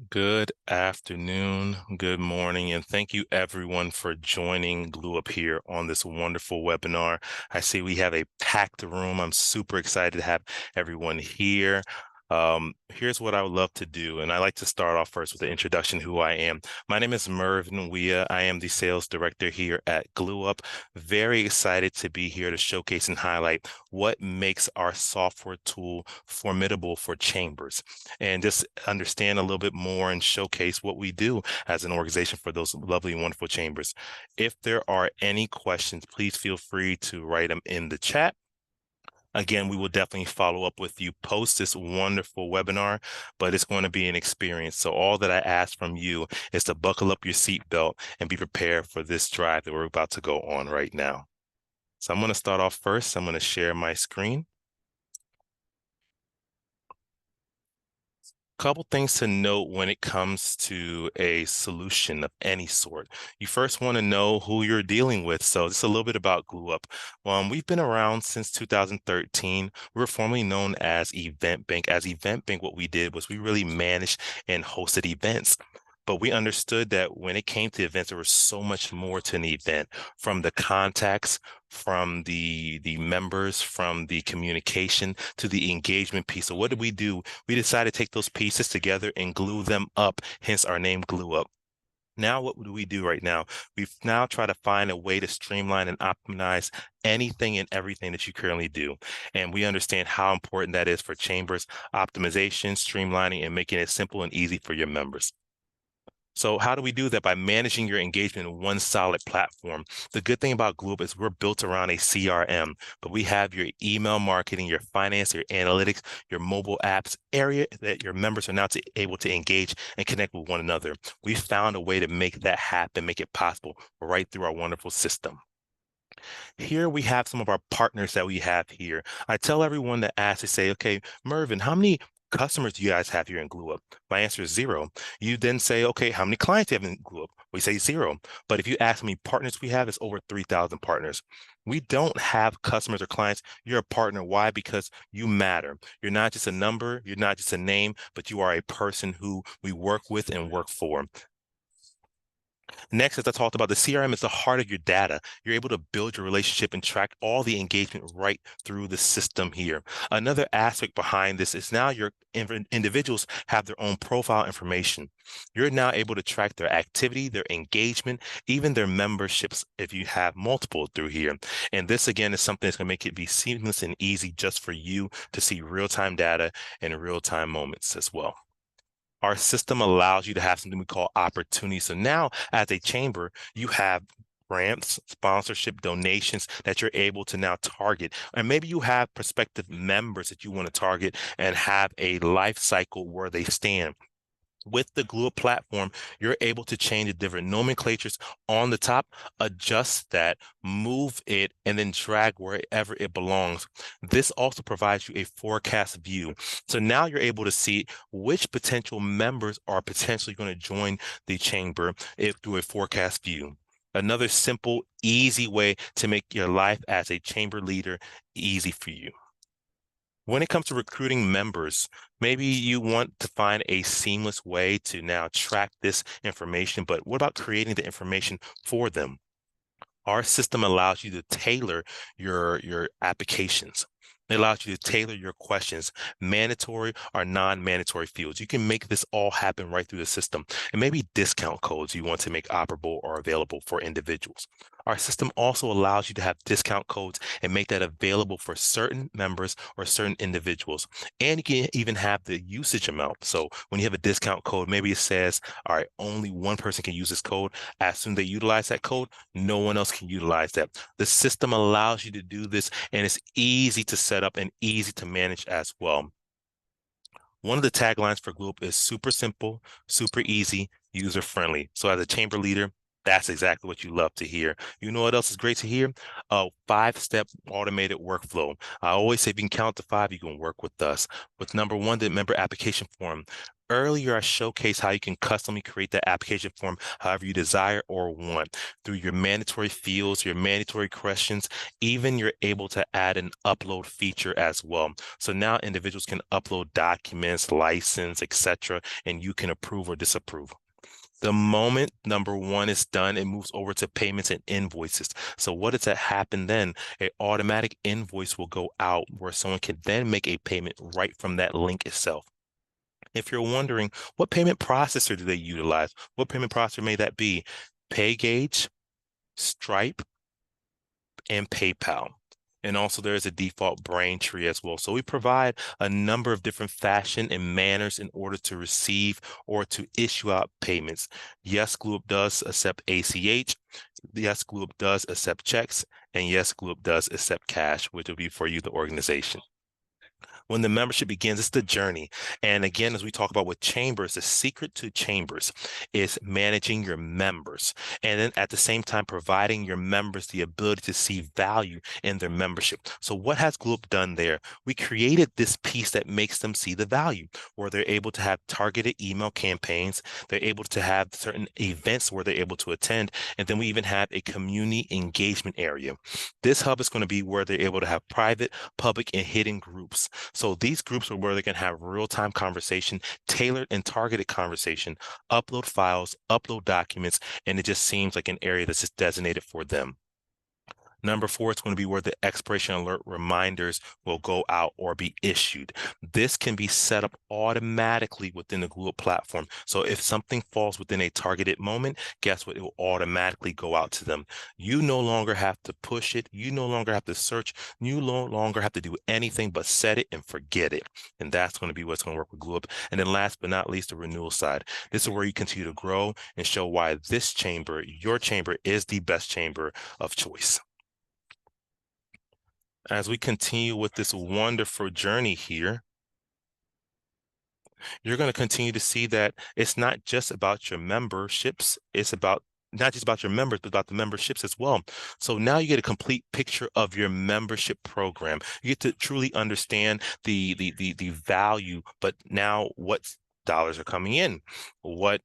Good afternoon, good morning, and thank you everyone for joining Glue Up here on this wonderful webinar. I see we have a packed room. I'm super excited to have everyone here. Here's what I would love to do, and I like to start off first with the introduction who I am. My name is Mervin Weah. I am the sales director here at Glue Up. Very excited to be here to showcase and highlight what makes our software tool formidable for chambers and just understand a little bit more and showcase what we do as an organization for those lovely, wonderful chambers. If there are any questions, please feel free to write them in the chat. Again, we will definitely follow up with you post this wonderful webinar, but it's going to be an experience. So all that I ask from you is to buckle up your seatbelt and be prepared for this drive that we're about to go on right now. So I'm going to start off first. I'm going to share my screen. Couple things to note when it comes to a solution of any sort. You first want to know who you're dealing with. So it's a little bit about GlueUp. We've been around since 2013. We were formerly known as EventBank. As EventBank, what we did was we really managed and hosted events. But we understood that when it came to events, there was so much more to an event, from the contacts, from the members, from the communication to the engagement piece. So what did we do? We decided to take those pieces together and glue them up, hence our name Glue Up. Now, what do we do right now? We've now tried to find a way to streamline and optimize anything and everything that you currently do. And we understand how important that is for chambers, optimization, streamlining, and making it simple and easy for your members. So how do we do that? By managing your engagement in one solid platform. The good thing about GlueUp is we're built around a CRM, but we have your email marketing, your finance, your analytics, your mobile apps area that your members are now able to engage and connect with one another. We found a way to make that happen, make it possible right through our wonderful system. Here we have some of our partners that we have here. I tell everyone that asks to say, okay, Mervin, how many customers do you guys have here in GlueUp? My answer is zero. You then say, okay, how many clients do you have in GlueUp? We say zero. But if you ask how many partners we have, it's over 3,000 partners. We don't have customers or clients. You're a partner. Why? Because you matter. You're not just a number. You're not just a name, but you are a person who we work with and work for. Next, as I talked about, the CRM is the heart of your data. You're able to build your relationship and track all the engagement right through the system here. Another aspect behind this is now your individuals have their own profile information. You're now able to track their activity, their engagement, even their memberships if you have multiple through here. And this, again, is something that's going to make it be seamless and easy just for you to see real-time data and real-time moments as well. Our system allows you to have something we call opportunities. So now, as a chamber, you have grants, sponsorship, donations that you're able to now target. And maybe you have prospective members that you want to target and have a life cycle where they stand. With the GlueUp platform, you're able to change the different nomenclatures on the top, adjust that, move it, and then drag wherever it belongs. This also provides you a forecast view. So now you're able to see which potential members are potentially going to join the chamber through a forecast view. Another simple, easy way to make your life as a chamber leader easy for you. When it comes to recruiting members, maybe you want to find a seamless way to now track this information, but what about creating the information for them? Our system allows you to tailor your applications. It allows you to tailor your questions, mandatory or non-mandatory fields. You can make this all happen right through the system. And maybe discount codes you want to make operable or available for individuals. Our system also allows you to have discount codes and make that available for certain members or certain individuals. And you can even have the usage amount. So when you have a discount code, maybe it says, all right, only one person can use this code. As soon as they utilize that code, no one else can utilize that. The system allows you to do this, and it's easy to set up and easy to manage as well. One of the taglines for GlueUp is super simple, super easy, user friendly. So as a chamber leader, that's exactly what you love to hear. You know what else is great to hear? A 5-step automated workflow. I always say if you can count to 5, you can work with us. With number 1, the member application form. Earlier, I showcased how you can customly create that application form however you desire or want through your mandatory fields, your mandatory questions. Even you're able to add an upload feature as well. So now individuals can upload documents, license, etc., and you can approve or disapprove. The moment number one is done, it moves over to payments and invoices. So what does that happen then? An automatic invoice will go out where someone can then make a payment right from that link itself. If you're wondering, what payment processor do they utilize? What payment processor may that be? PayGage, Stripe, and PayPal. And also there is a default Braintree as well. So we provide a number of different fashion and manners in order to receive or to issue out payments. Yes, GlueUp does accept ACH. Yes, GlueUp does accept checks. And yes, GlueUp does accept cash, which will be for you, the organization. When the membership begins, it's the journey. And again, as we talk about with Chambers, the secret to Chambers is managing your members. And then at the same time, providing your members the ability to see value in their membership. So what has GlueUp done there? We created this piece that makes them see the value, where they're able to have targeted email campaigns. They're able to have certain events where they're able to attend. And then we even have a community engagement area. This hub is going to be where they're able to have private, public, and hidden groups. So these groups are where they can have real-time conversation, tailored and targeted conversation, upload files, upload documents, and it just seems like an area that's just designated for them. Number 4 is going to be where the expiration alert reminders will go out or be issued. This can be set up automatically within the GlueUp platform. So if something falls within a targeted moment, guess what? It will automatically go out to them. You no longer have to push it. You no longer have to search. You no longer have to do anything but set it and forget it. And that's going to be what's going to work with GlueUp. And then last but not least, the renewal side. This is where you continue to grow and show why this chamber, your chamber, is the best chamber of choice. As we continue with this wonderful journey here, you're going to continue to see that it's not just about your memberships, it's about not just about your members, but about the memberships as well. So now you get a complete picture of your membership program. You get to truly understand the value, but now what dollars are coming in, what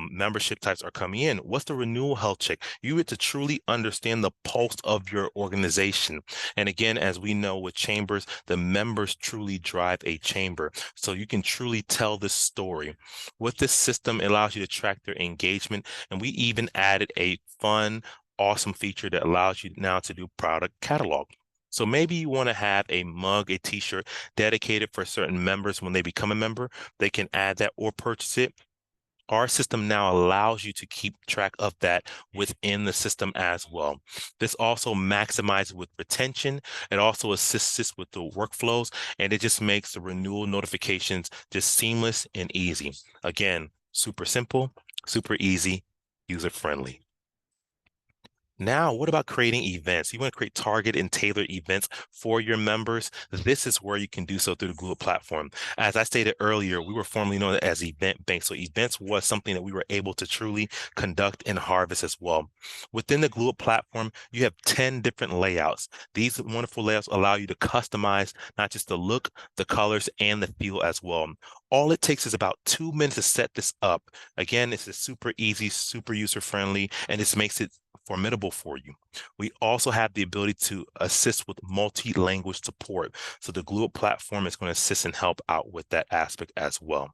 membership types are coming in. What's the renewal health check? You get to truly understand the pulse of your organization. And again, as we know with chambers, the members truly drive a chamber. So you can truly tell this story. With this system, it allows you to track their engagement. And we even added a fun, awesome feature that allows you now to do product catalog. So maybe you want to have a mug, a t-shirt dedicated for certain members when they become a member. They can add that or purchase it. Our system now allows you to keep track of that within the system as well. This also maximizes with retention. It also assists us with the workflows, and it just makes the renewal notifications just seamless and easy. Again, super simple, super easy, user-friendly. Now, what about creating events? You want to create targeted and tailored events for your members. This is where you can do so through the GlueUp platform. As I stated earlier, we were formerly known as Event Bank. So events was something that we were able to truly conduct and harvest as well. Within the GlueUp platform, you have 10 different layouts. These wonderful layouts allow you to customize not just the look, the colors, and the feel as well. All it takes is about 2 minutes to set this up. Again, this is super easy, super user-friendly, and this makes it formidable for you. We also have the ability to assist with multi-language support. So the GlueUp platform is going to assist and help out with that aspect as well.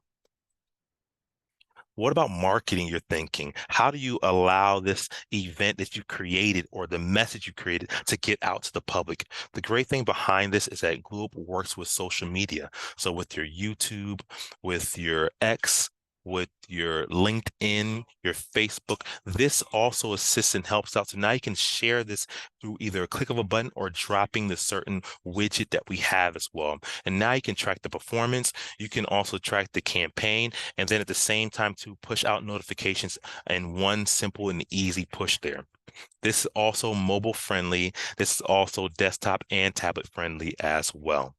What about marketing you're thinking? How do you allow this event that you created or the message you created to get out to the public? The great thing behind this is that GlueUp works with social media. So with your YouTube, with your X, with your LinkedIn, your Facebook, this also assists and helps out. So now you can share this through either a click of a button or dropping the certain widget that we have as well. And now you can track the performance. You can also track the campaign, and then at the same time to push out notifications in one simple and easy push there. This is also mobile friendly. This is also desktop and tablet friendly as well.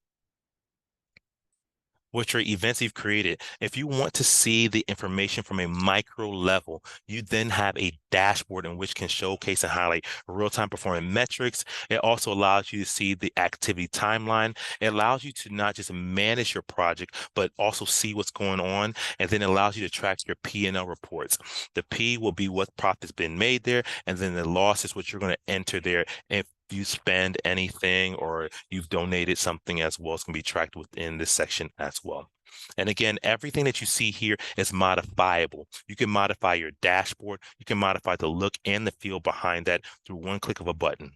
which are events you've created. If you want to see the information from a micro level, you then have a dashboard in which can showcase and highlight real-time performance metrics. It also allows you to see the activity timeline. It allows you to not just manage your project, but also see what's going on. And then it allows you to track your P&L reports. The P will be what profit's been made there, and then the loss is what you're going to enter there. If you spend anything or you've donated something as well, it's going to be tracked within this section as well. And again, everything that you see here is modifiable. You can modify your dashboard. You can modify the look and the feel behind that through one click of a button.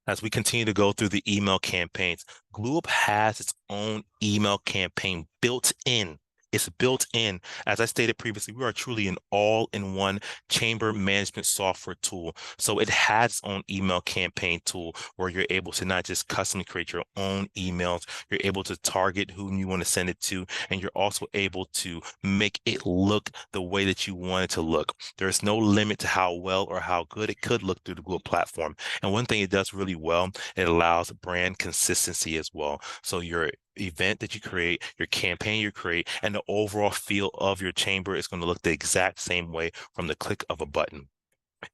As we continue to go through the email campaigns, GlueUp has its own email campaign built in. It's built in. As I stated previously, we are truly an all-in-one chamber management software tool. So it has its own email campaign tool where you're able to not just custom create your own emails, you're able to target who you want to send it to, and you're also able to make it look the way that you want it to look. There's no limit to how well or how good it could look through the GlueUp platform. And one thing it does really well, it allows brand consistency as well. So your event that you create, your campaign you create, and the overall feel of your chamber is going to look the exact same way from the click of a button.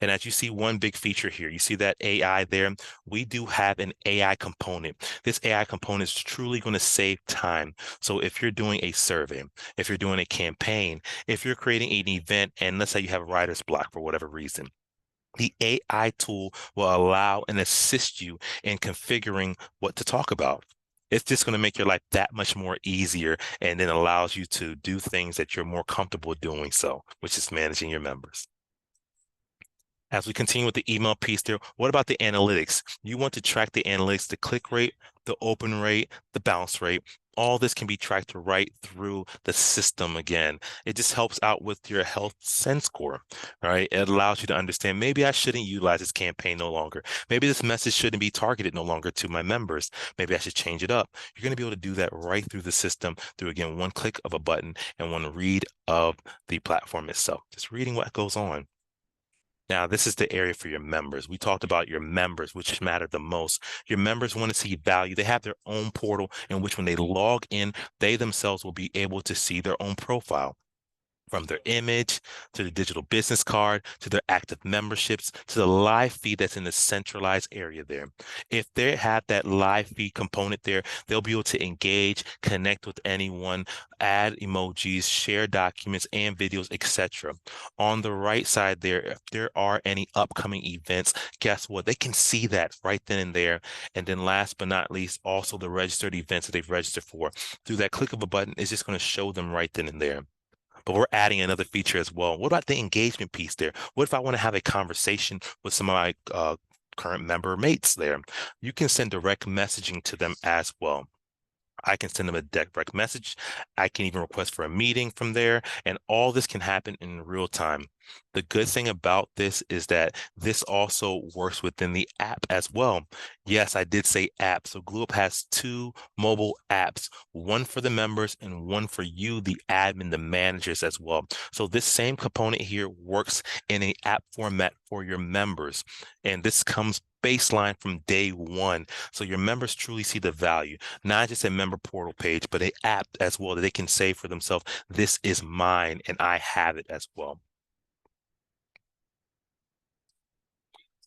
And as you see one big feature here, you see that AI there, we do have an AI component. This AI component is truly going to save time. So if you're doing a survey, if you're doing a campaign, if you're creating an event, and let's say you have writer's block for whatever reason, the AI tool will allow and assist you in configuring what to talk about. It's just going to make your life that much more easier and then allows you to do things that you're more comfortable doing so, which is managing your members. As we continue with the email piece there, what about the analytics? You want to track the analytics, the click rate, the open rate, the bounce rate. All this can be tracked right through the system again. It just helps out with your health sense score, right? It allows you to understand, maybe I shouldn't utilize this campaign no longer. Maybe this message shouldn't be targeted no longer to my members. Maybe I should change it up. You're going to be able to do that right through the system through, again, one click of a button and one read of the platform itself. Just reading what goes on. Now, this is the area for your members. We talked about your members, which matter the most. Your members want to see value. They have their own portal in which when they log in, they themselves will be able to see their own profile. From their image to the digital business card to their active memberships to the live feed that's in the centralized area there. If they have that live feed component there, they'll be able to engage, connect with anyone, add emojis, share documents and videos, etc. On the right side there, if there are any upcoming events, guess what? They can see that right then and there. And then last but not least, also the registered events that they've registered for. Through that click of a button, it's just going to show them right then and there. But we're adding another feature as well. What about the engagement piece there? What if I want to have a conversation with some of my current member mates there? You can send direct messaging to them as well. I can send them a direct message. I can even request for a meeting from there, and all this can happen in real time. The good thing about this is that this also works within the app as well. Yes, I did say app. So GlueUp has two mobile apps, one for the members and one for you, the admin, the managers as well. So this same component here works in an app format for your members. And this comes baseline from day one. So your members truly see the value, not just a member portal page, but an app as well that they can say for themselves, this is mine and I have it as well.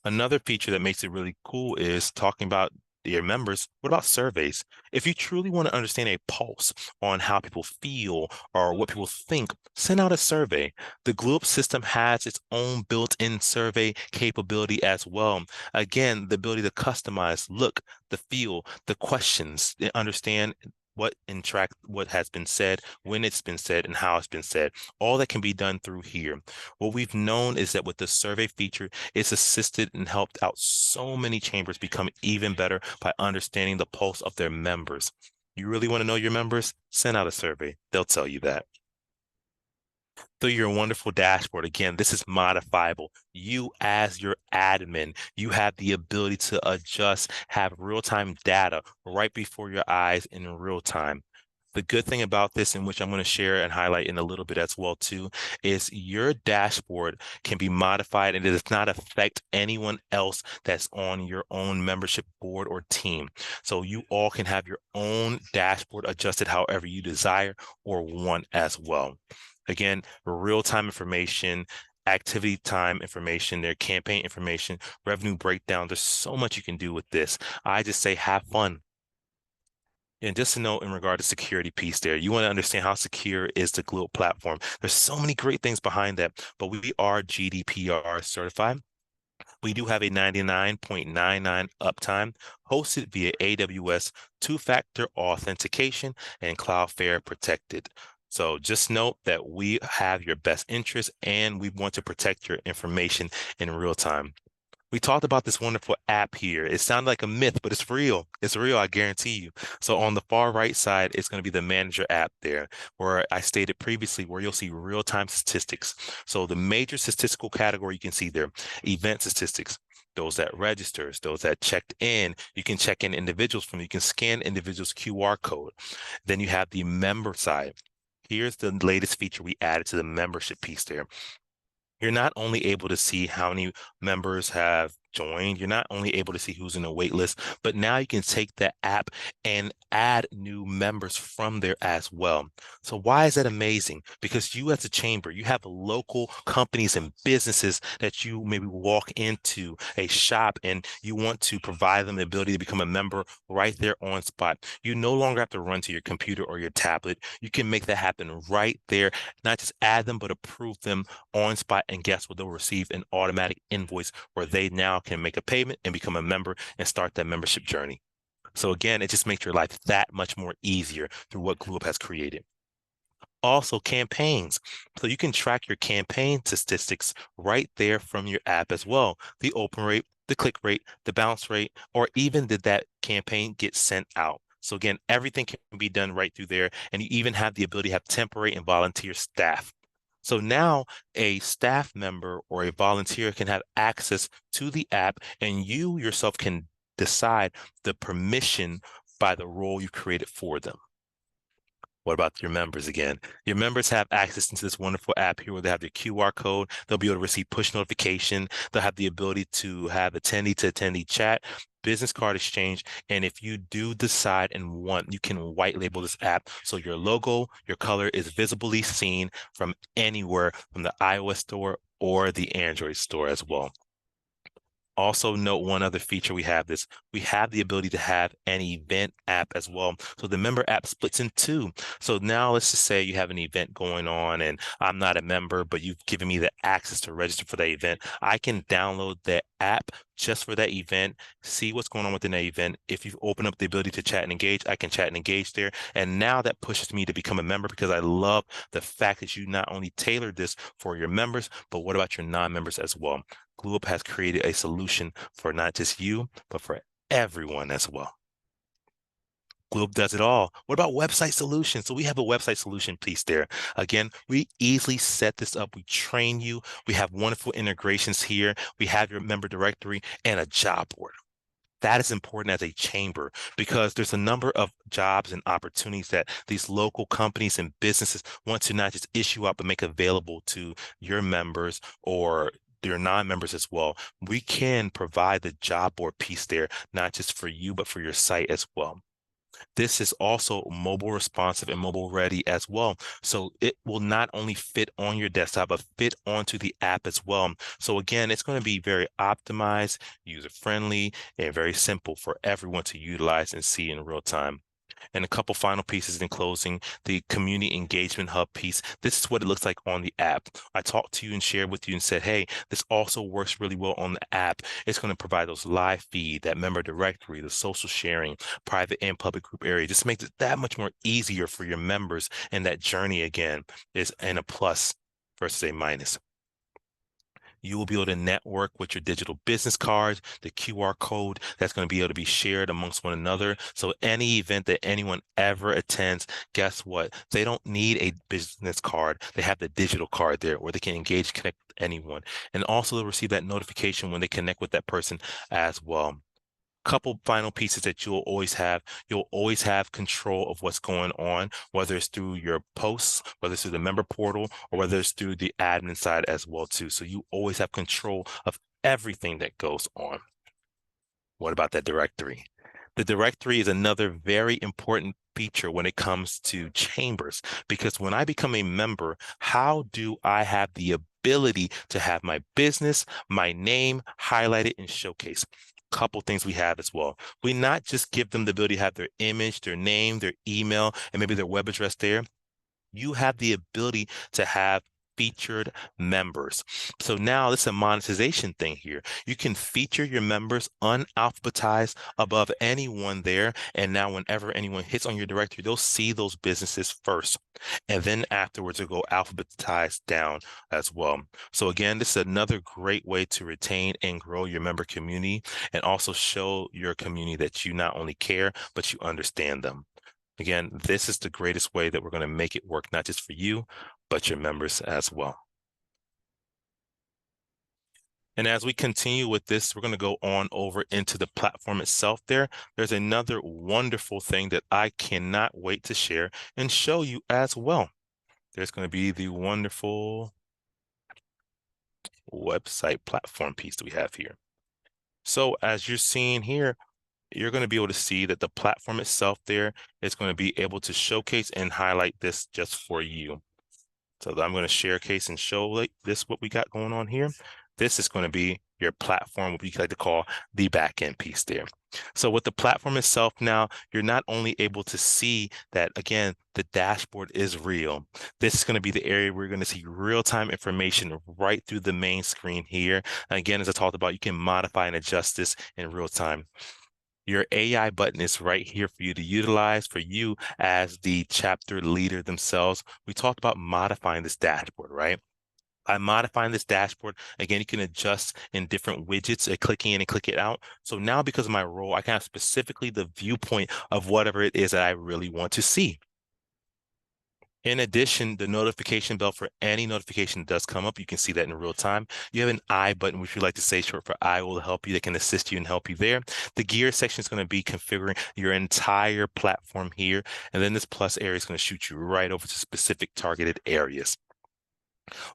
Another feature that makes it really cool is talking about your members. What about surveys? If you truly want to understand a pulse on how people feel or what people think, send out a survey. The GlueUp system has its own built-in survey capability as well. Again, the ability to customize, look, the feel, the questions, understand what and track what has been said, when it's been said, and how it's been said. All that can be done through here. What we've known is that with the survey feature, it's assisted and helped out so many chambers become even better by understanding the pulse of their members. You really want to know your members? Send out a survey. They'll tell you that. Through your wonderful dashboard, again, this is modifiable. You as your admin, you have the ability to adjust, have real-time data right before your eyes in real time. The good thing about this, in which I'm going to share and highlight in a little bit as well too, is your dashboard can be modified and it does not affect anyone else that's on your own membership board or team. So you all can have your own dashboard adjusted however you desire or want as well. Again, real-time information, activity time information, their campaign information, revenue breakdown. There's so much you can do with this. I just say have fun. And just to note in regard to security piece there, you want to understand how secure is the Globe platform. There's so many great things behind that, but we are GDPR certified. We do have a 99.99 uptime hosted via AWS, two-factor authentication, and Cloudflare protected. So just note that we have your best interest and we want to protect your information in real time. We talked about this wonderful app here. It sounded like a myth, but it's real. It's real, I guarantee you. So on the far right side, it's going to be the manager app there, where I stated previously, where you'll see real-time statistics. So the major statistical category you can see there, event statistics, those that registers, those that checked in. You can check in individuals from, you can scan individuals' QR code. Then you have the member side. Here's the latest feature we added to the membership piece there. You're not only able to see how many members have joined, you're not only able to see who's in the wait list, but now you can take that app and add new members from there as well. So why is that amazing? Because you as a chamber, you have local companies and businesses that you maybe walk into a shop and you want to provide them the ability to become a member right there on spot. You no longer have to run to your computer or your tablet. You can make that happen right there, not just add them, but approve them on spot. And guess what? They'll receive an automatic invoice where they now can make a payment and become a member and start that membership journey. So again, it just makes your life that much more easier through what GlueUp has created. Also, campaigns. So you can track your campaign statistics right there from your app as well. The open rate, the click rate, the bounce rate, or even did that campaign get sent out? So again, everything can be done right through there. And you even have the ability to have temporary and volunteer staff. So now a staff member or a volunteer can have access to the app and you yourself can decide the permission by the role you created for them. What about your members again? Your members have access to this wonderful app here where they have their QR code. They'll be able to receive push notification. They'll have the ability to have attendee-to-attendee chat, business card exchange. And if you do decide and want, you can white label this app. So your logo, your color is visibly seen from anywhere from the iOS store or the Android store as well. Also note one other feature we have the ability to have an event app as well. So the member app splits in two. So now let's just say you have an event going on and I'm not a member, but you've given me the access to register for that event. I can download that app just for that event, see what's going on within that event. If you've opened up the ability to chat and engage, I can chat and engage there. And now that pushes me to become a member because I love the fact that you not only tailored this for your members, but what about your non-members as well? GlueUp has created a solution for not just you, but for everyone as well. GlueUp does it all. What about website solutions? So we have a website solution piece there. Again, we easily set this up. We train you. We have wonderful integrations here. We have your member directory and a job board. That is important as a chamber because there's a number of jobs and opportunities that these local companies and businesses want to not just issue out, but make available to your members or your non-members as well. We can provide the job board piece there, not just for you, but for your site as well. This is also mobile responsive and mobile ready as well. So it will not only fit on your desktop, but fit onto the app as well. So again, it's going to be very optimized, user-friendly, and very simple for everyone to utilize and see in real time. And a couple final pieces in closing, the community engagement hub piece. This is what it looks like on the app. I talked to you and shared with you and said, hey, this also works really well on the app. It's going to provide those live feed, that member directory, the social sharing, private and public group area. Just makes it that much more easier for your members. And that journey, again, is in a plus versus a minus. You will be able to network with your digital business cards, the QR code that's going to be able to be shared amongst one another. So any event that anyone ever attends, guess what? They don't need a business card. They have the digital card there where they can engage, connect with anyone. And also they'll receive that notification when they connect with that person as well. Couple final pieces that you'll always have control of what's going on, whether it's through your posts, whether it's through the member portal, or whether it's through the admin side as well too. So you always have control of everything that goes on. What about that directory? The directory is another very important feature when it comes to chambers, because when I become a member, how do I have the ability to have my business, my name highlighted and showcased? Couple things we have as well. We not just give them the ability to have their image, their name, their email, and maybe their web address there. You have the ability to have featured members. So now this is a monetization thing here. You can feature your members unalphabetized above anyone there. And now whenever anyone hits on your directory, they'll see those businesses first. And then afterwards, it'll go alphabetized down as well. So again, this is another great way to retain and grow your member community and also show your community that you not only care, but you understand them. Again, this is the greatest way that we're going to make it work, not just for you, but your members as well. And as we continue with this, we're going to go on over into the platform itself there. There's another wonderful thing that I cannot wait to share and show you as well. There's going to be the wonderful website platform piece that we have here. So as you're seeing here, you're going to be able to see that the platform itself there is going to be able to showcase and highlight this just for you. So I'm going to share a case and show like this what we got going on here. This is going to be your platform, what we like to call the backend piece there. So with the platform itself now, you're not only able to see that, again, the dashboard is real. This is going to be the area where you're going to see real-time information right through the main screen here. And again, as I talked about, you can modify and adjust this in real time. Your AI button is right here for you to utilize for you as the chapter leader themselves. We talked about modifying this dashboard, right? By modifying this dashboard, again, you can adjust in different widgets, clicking in and click it out. So now because of my role, I can have specifically the viewpoint of whatever it is that I really want to see. In addition, the notification bell for any notification that does come up, you can see that in real time. You have an I button, which we like to say short for I will help you, that can assist you and help you there. The gear section is going to be configuring your entire platform here. And then this plus area is going to shoot you right over to specific targeted areas.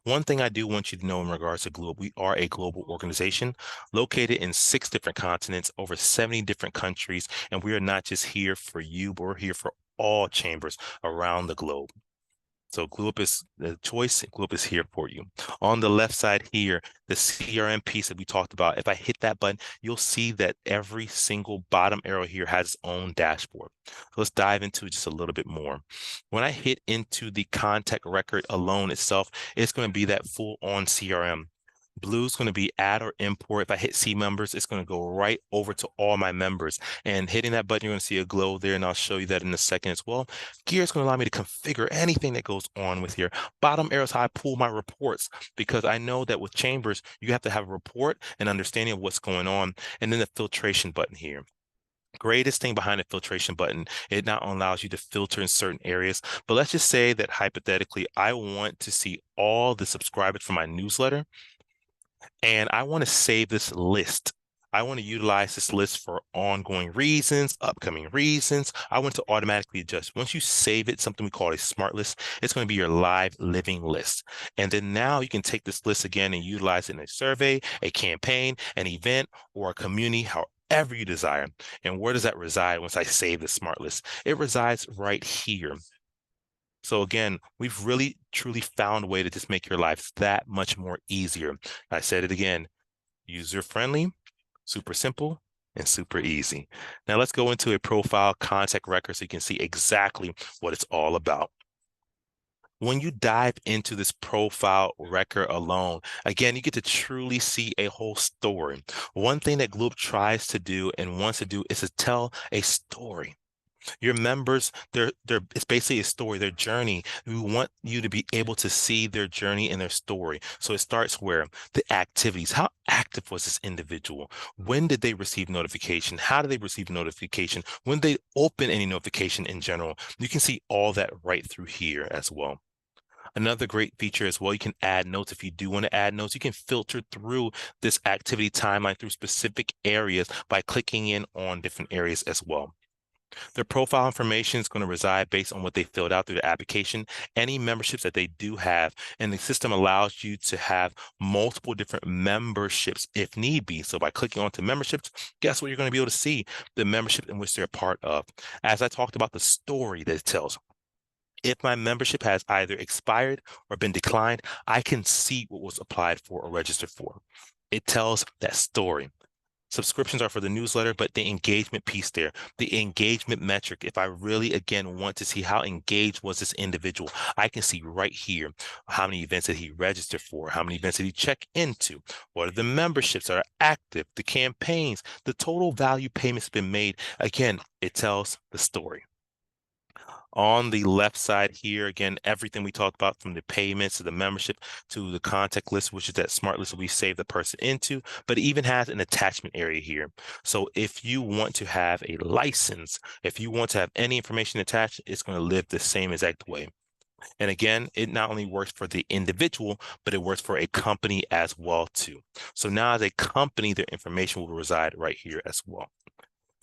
One thing I do want you to know in regards to Globe, we are a global organization located in 6 different continents, over 70 different countries, and we are not just here for you, but we're here for all chambers around the globe. So Gloop is the choice. Gloop is here for you. On the left side here, the CRM piece that we talked about, if I hit that button, you'll see that every single bottom arrow here has its own dashboard. So let's dive into it just a little bit more. When I hit into the contact record alone itself, it's going to be that full-on CRM. Blue is going to be add or import. If I hit see members, it's going to go right over to all my members. And hitting that button, you're going to see a glow there, and I'll show you that in a second as well. Gear is going to allow me to configure anything that goes on with here. Bottom arrow is how I pull my reports, because I know that with chambers, you have to have a report and understanding of what's going on. And then the filtration button here. Greatest thing behind the filtration button, it not only allows you to filter in certain areas, but let's just say that hypothetically, I want to see all the subscribers for my newsletter, and I want to save this list. I want to utilize this list for ongoing reasons, upcoming reasons. I want to automatically adjust. Once you save it, something we call a smart list, it's going to be your live living list. And then now you can take this list again and utilize it in a survey, a campaign, an event, or a community, however you desire. And where does that reside once I save the smart list? It resides right here. So again, we've really, truly found a way to just make your lives that much more easier. I said it again, user-friendly, super simple, and super easy. Now let's go into a profile contact record so you can see exactly what it's all about. When you dive into this profile record alone, again, you get to truly see a whole story. One thing that Gloop tries to do and wants to do is to tell a story. Your members, it's basically a story, their journey. We want you to be able to see their journey and their story. So it starts where the activities, how active was this individual? When did they receive notification? How did they receive notification? When they open any notification in general? You can see all that right through here as well. Another great feature as well, you can add notes. If you do want to add notes, you can filter through this activity timeline through specific areas by clicking in on different areas as well. Their profile information is going to reside based on what they filled out through the application, any memberships that they do have, and the system allows you to have multiple different memberships if need be. So by clicking onto memberships, guess what you're going to be able to see? The membership in which they're a part of. As I talked about the story that it tells. If my membership has either expired or been declined, I can see what was applied for or registered for. It tells that story. Subscriptions are for the newsletter, but the engagement piece there, the engagement metric, if I really, again, want to see how engaged was this individual, I can see right here how many events did he register for, how many events did he check into, what are the memberships that are active, the campaigns, the total value payments been made. Again, it tells the story. On the left side here, again, everything we talked about from the payments to the membership to the contact list, which is that smart list that we save the person into, but it even has an attachment area here. So if you want to have a license, if you want to have any information attached, it's going to live the same exact way. And again, it not only works for the individual, but it works for a company as well too. So now as a company, their information will reside right here as well.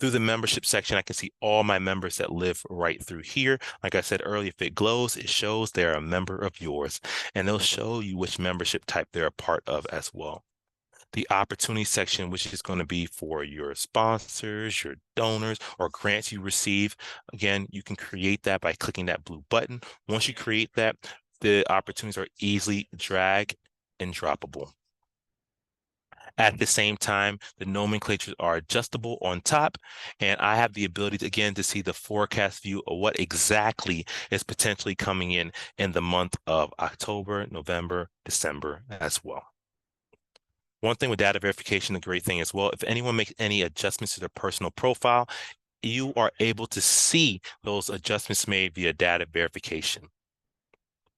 Through the membership section, I can see all my members that live right through here. Like I said earlier, if it glows, it shows they're a member of yours, and they'll show you which membership type they're a part of as well. The opportunity section, which is going to be for your sponsors, your donors, or grants you receive. Again, you can create that by clicking that blue button. Once you create that, the opportunities are easily drag and droppable. At the same time, the nomenclatures are adjustable on top, and I have the ability to, again, to see the forecast view of what exactly is potentially coming in the month of October, November, December as well. One thing with data verification, the great thing as well, if anyone makes any adjustments to their personal profile, you are able to see those adjustments made via data verification.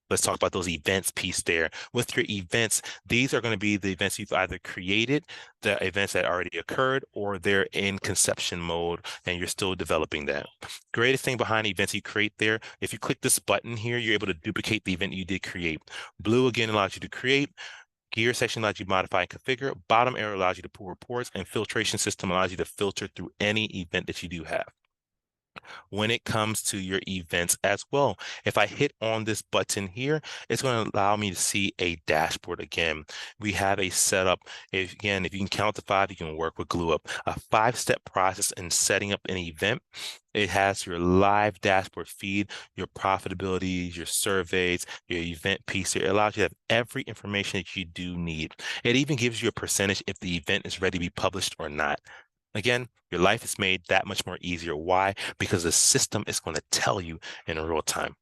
Let's talk about those events piece there. With your events, these are going to be the events you've either created, the events that already occurred, or they're in conception mode and you're still developing that. Greatest thing behind events you create there, if you click this button here, you're able to duplicate the event you did create. Blue, again, allows you to create. Gear section allows you to modify and configure. Bottom arrow allows you to pull reports, and filtration system allows you to filter through any event that you do have. When it comes to your events as well, if I hit on this button here, it's going to allow me to see a dashboard again. We have a setup. Again, if you can count to 5, you can work with GlueUp. A 5-step process in setting up an event. It has your live dashboard feed, your profitability, your surveys, your event piece. It allows you to have every information that you do need. It even gives you a percentage if the event is ready to be published or not. Again, your life is made that much more easier. Why? Because the system is going to tell you in real time.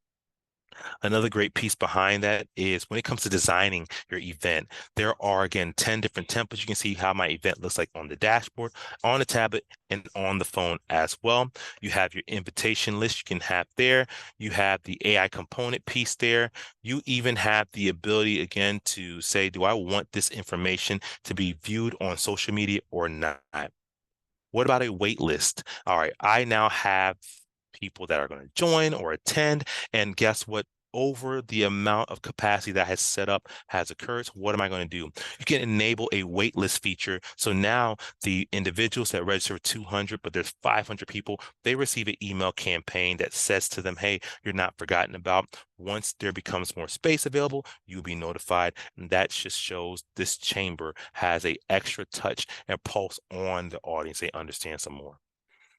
Another great piece behind that is when it comes to designing your event, there are, again, 10 different templates. You can see how my event looks like on the dashboard, on the tablet, and on the phone as well. You have your invitation list you can have there. You have the AI component piece there. You even have the ability, again, to say, do I want this information to be viewed on social media or not? What about a wait list? All right, I now have people that are going to join or attend, and guess what? Over the amount of capacity that has set up has occurred. So what am I going to do? You can enable a wait list feature. So now the individuals that register 200, but there's 500 people, they receive an email campaign that says to them, hey, you're not forgotten about. Once there becomes more space available, you'll be notified. And that just shows this chamber has a extra touch and pulse on the audience. They understand some more.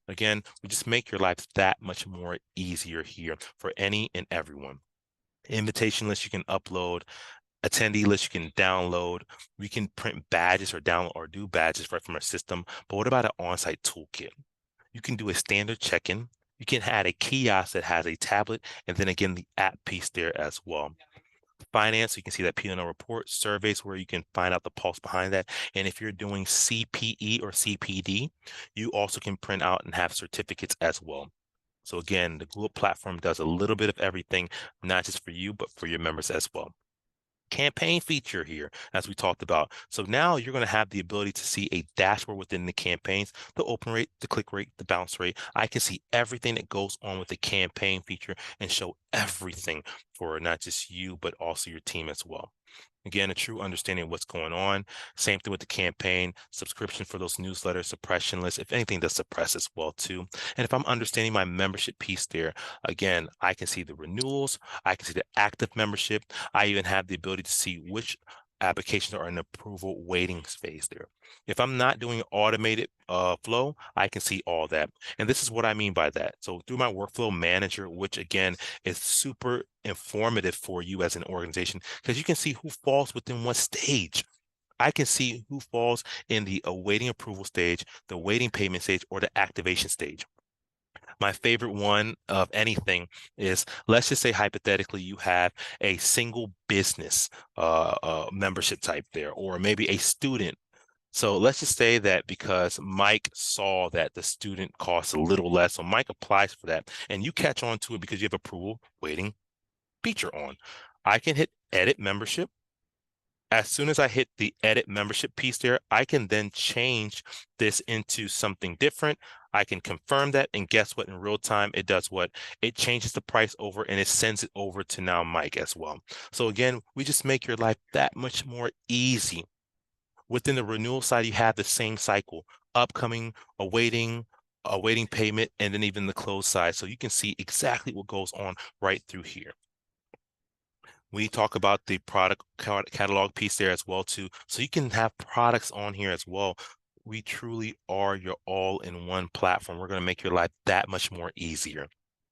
Again, we just make your life that much more easier here for any and everyone. Invitation list you can upload, attendee list you can download. We can print badges or download or do badges right from our system. But what about an on-site toolkit? You can do a standard check-in. You can add a kiosk that has a tablet, and then again, the app piece there as well. Finance, you can see that P&L report, surveys where you can find out the pulse behind that. And if you're doing CPE or CPD, you also can print out and have certificates as well. So again, the Google platform does a little bit of everything, not just for you, but for your members as well. campaign feature here, as we talked about. So now you're going to have the ability to see a dashboard within the campaigns, the open rate, the click rate, the bounce rate. I can see everything that goes on with the campaign feature and show everything for not just you, but also your team as well. Again, a true understanding of what's going on. Same thing with the campaign, subscription for those newsletters, suppression lists, if anything does suppress as well too. And if I'm understanding my membership piece there, again, I can see the renewals, I can see the active membership. I even have the ability to see which applications are in approval waiting phase there. If I'm not doing automated flow, I can see all that. And this is what I mean by that. So through my workflow manager, which again is super informative for you as an organization, because you can see who falls within what stage. I can see who falls in the awaiting approval stage, the waiting payment stage, or the activation stage. My favorite one of anything is, let's just say hypothetically you have a single business membership type there, or maybe a student. So let's just say that because Mike saw that the student costs a little less, so Mike applies for that, and you catch on to it because you have approval waiting feature on. I can hit edit membership. As soon as I hit the edit membership piece there, I can then change this into something different. I can confirm that, and guess what? In real time, it does what? It changes the price over and it sends it over to now Mike as well. So again, we just make your life that much more easy. Within the renewal side, you have the same cycle, upcoming, awaiting, awaiting payment, and then even the close side. So you can see exactly what goes on right through here. We talk about the product catalog piece there as well too. So you can have products on here as well. We truly are your all-in-one platform. We're going to make your life that much more easier.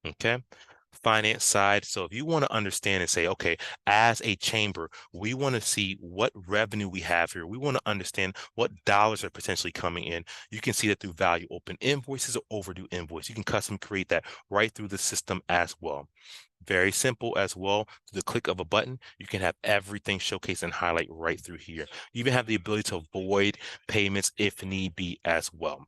Okay. Finance side. So if you want to understand and say, okay, as a chamber, we want to see what revenue we have here. We want to understand what dollars are potentially coming in. You can see that through value open invoices or overdue invoice. You can custom create that right through the system as well. Very simple as well. The click of a button, you can have everything showcased and highlight right through here. You even have the ability to avoid payments if need be as well.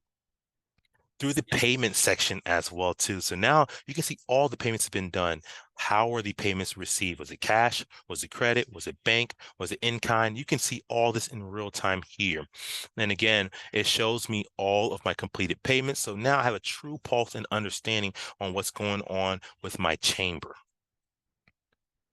Through the payment section as well too. So now you can see all the payments have been done. How were the payments received? Was it cash? Was it credit? Was it bank? Was it in kind? You can see all this in real time here. And again, it shows me all of my completed payments. So now I have a true pulse and understanding on what's going on with my chamber.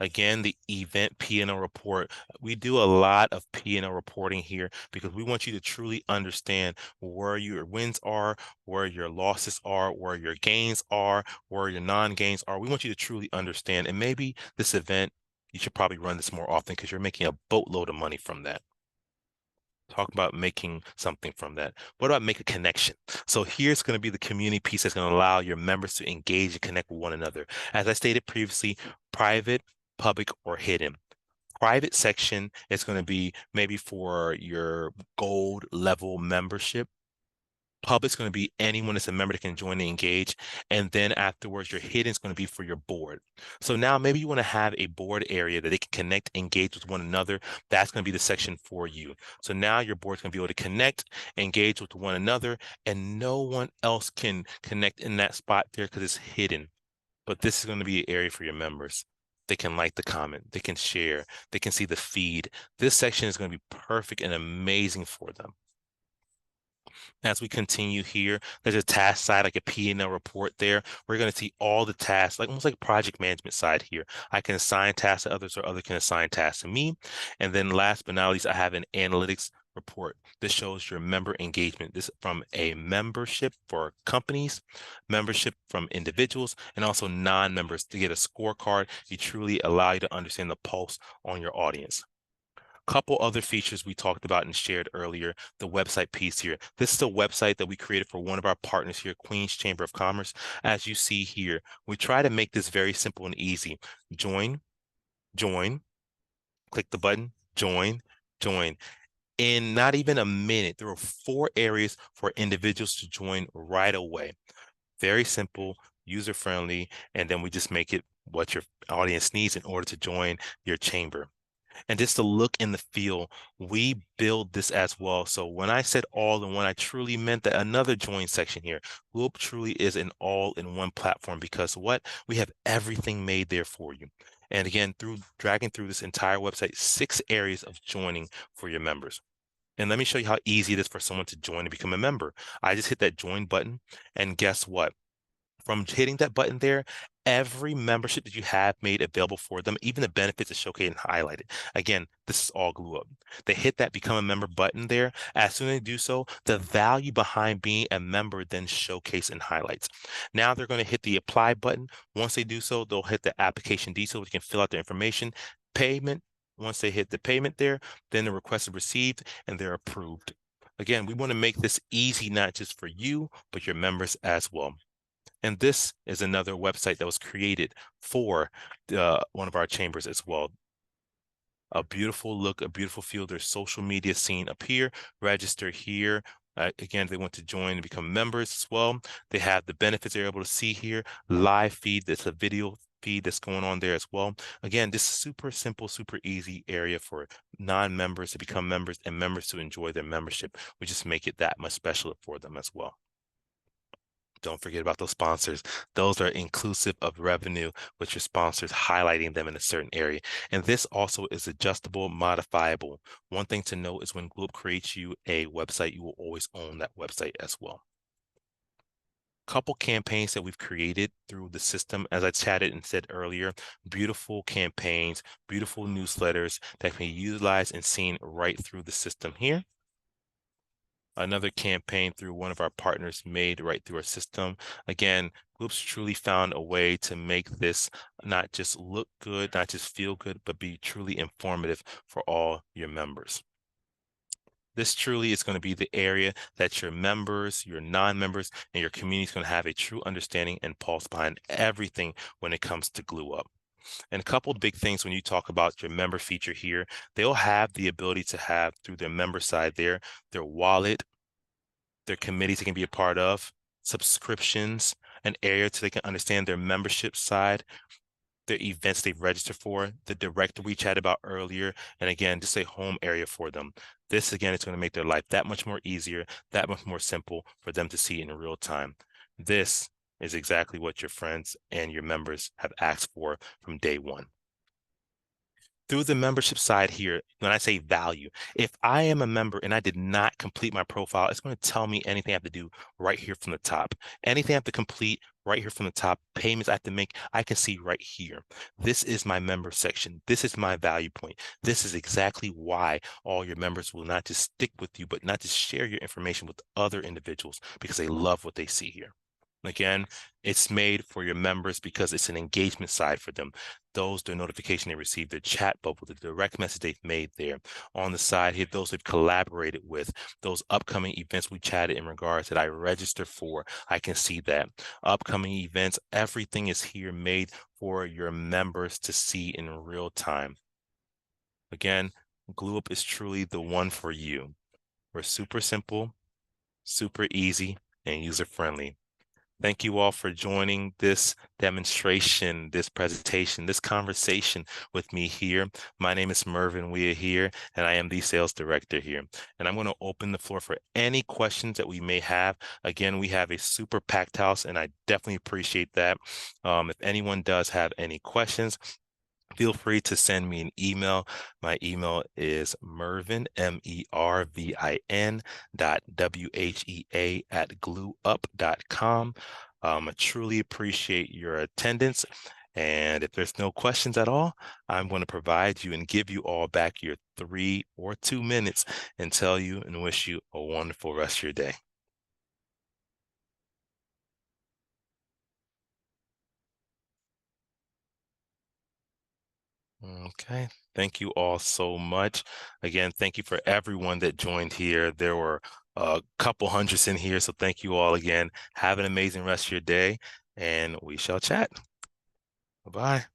Again, the event P&L report. We do a lot of P&L reporting here because we want you to truly understand where your wins are, where your losses are, where your gains are, where your non-gains are. We want you to truly understand. And maybe this event, you should probably run this more often because you're making a boatload of money from that. Talk about making something from that. What about make a connection? So here's going to be the community piece that's going to allow your members to engage and connect with one another. As I stated previously, private, public, or hidden. Private section is going to be maybe for your gold level membership. Public's going to be anyone that's a member that can join and engage. And then afterwards, your hidden is going to be for your board. So now maybe you want to have a board area that they can connect, engage with one another. That's going to be the section for you. So now your board's going to be able to connect, engage with one another, and no one else can connect in that spot there because it's hidden. But this is going to be an area for your members. They can like the comment, they can share, they can see the feed. This section is going to be perfect and amazing for them. As we continue here, there's a task side, like a P&L report there. We're going to see all the tasks, like almost like project management side here. I can assign tasks to others or others can assign tasks to me. And then last but not least, I have an analytics report. This shows your member engagement. This is from a membership for companies, membership from individuals, and also non-members to get a scorecard. You truly allow you to understand the pulse on your audience. Couple other features we talked about and shared earlier, the website piece here. This is a website that we created for one of our partners here, Queens Chamber of Commerce. As you see here, we try to make this very simple and easy. Join, join, click the button, join, join. In not even a minute, there are 4 areas for individuals to join right away. Very simple, user-friendly, and then we just make it what your audience needs in order to join your chamber. And just the look and the feel, we build this as well. So when I said all in one, I truly meant that. Another join section here. Gloop truly is an all-in-one platform because what? We have everything made there for you. And again, through dragging through this entire website, 6 areas of joining for your members. And let me show you how easy it is for someone to join and become a member. I just hit that join button, and guess what? From hitting that button there, every membership that you have made available for them, even the benefits are showcased and highlighted. Again, this is all glue up. They hit that become a member button there. As soon as they do so, the value behind being a member then showcase and highlights. Now they're going to hit the apply button. Once they do so, they'll hit the application details. You can fill out their information. Payment. Once they hit the payment there, then the request is received and they're approved. Again, we want to make this easy, not just for you, but your members as well. And this is another website that was created for one of our chambers as well. A beautiful look, a beautiful feel. Their social media scene up here, register here. Again, if they want to join and become members as well, they have the benefits they're able to see here. Live feed, that's a video feed that's going on there as well. Again, this super simple, super easy area for non-members to become members and members to enjoy their membership. We just make it that much special for them as well. Don't forget about those sponsors. Those are inclusive of revenue with your sponsors, highlighting them in a certain area. And this also is adjustable, modifiable. One thing to note is when Gloop creates you a website, you will always own that website as well. Couple campaigns that we've created through the system, as I chatted and said earlier, beautiful campaigns, beautiful newsletters that can be utilized and seen right through the system here. Another campaign through one of our partners made right through our system. Again, Gloop's truly found a way to make this not just look good, not just feel good, but be truly informative for all your members. This truly is going to be the area that your members, your non-members, and your community is going to have a true understanding and pulse behind everything when it comes to Glue Up. And a couple of big things when you talk about your member feature here, they'll have the ability to have through their member side there, their wallet, their committees they can be a part of, subscriptions, an area so they can understand their membership side, their events they've registered for, the directory we chatted about earlier, and again, just a home area for them. This, again, is going to make their life that much more easier, that much more simple for them to see in real time. This is exactly what your friends and your members have asked for from day one. Through the membership side here, when I say value, if I am a member and I did not complete my profile, it's going to tell me anything I have to do right here from the top. Anything I have to complete right here from the top, payments I have to make, I can see right here. This is my member section. This is my value point. This is exactly why all your members will not just stick with you, but not just share your information with other individuals because they love what they see here. Again, it's made for your members because it's an engagement side for them. The notification they receive, their chat bubble, the direct message they've made there. On the side here, those they've collaborated with, those upcoming events we chatted in regards that I registered for, I can see that. Upcoming events, everything is here made for your members to see in real time. Again, GlueUp is truly the one for you. We're super simple, super easy, and user-friendly. Thank you all for joining this demonstration, this presentation, this conversation with me here. My name is Mervin Weah here, and I am the sales director here. And I'm going to open the floor for any questions that we may have. Again, we have a super packed house, and I definitely appreciate that. If anyone does have any questions, feel free to send me an email. My email is Mervin, MERVIN .WHEA@glueup.com. I truly appreciate your attendance. And if there's no questions at all, I'm going to provide you and give you all back your 3 or 2 minutes and tell you and wish you a wonderful rest of your day. Okay, thank you all so much. Again, thank you for everyone that joined here. There were a couple hundreds in here, so thank you all again. Have an amazing rest of your day, and we shall chat. Bye-bye.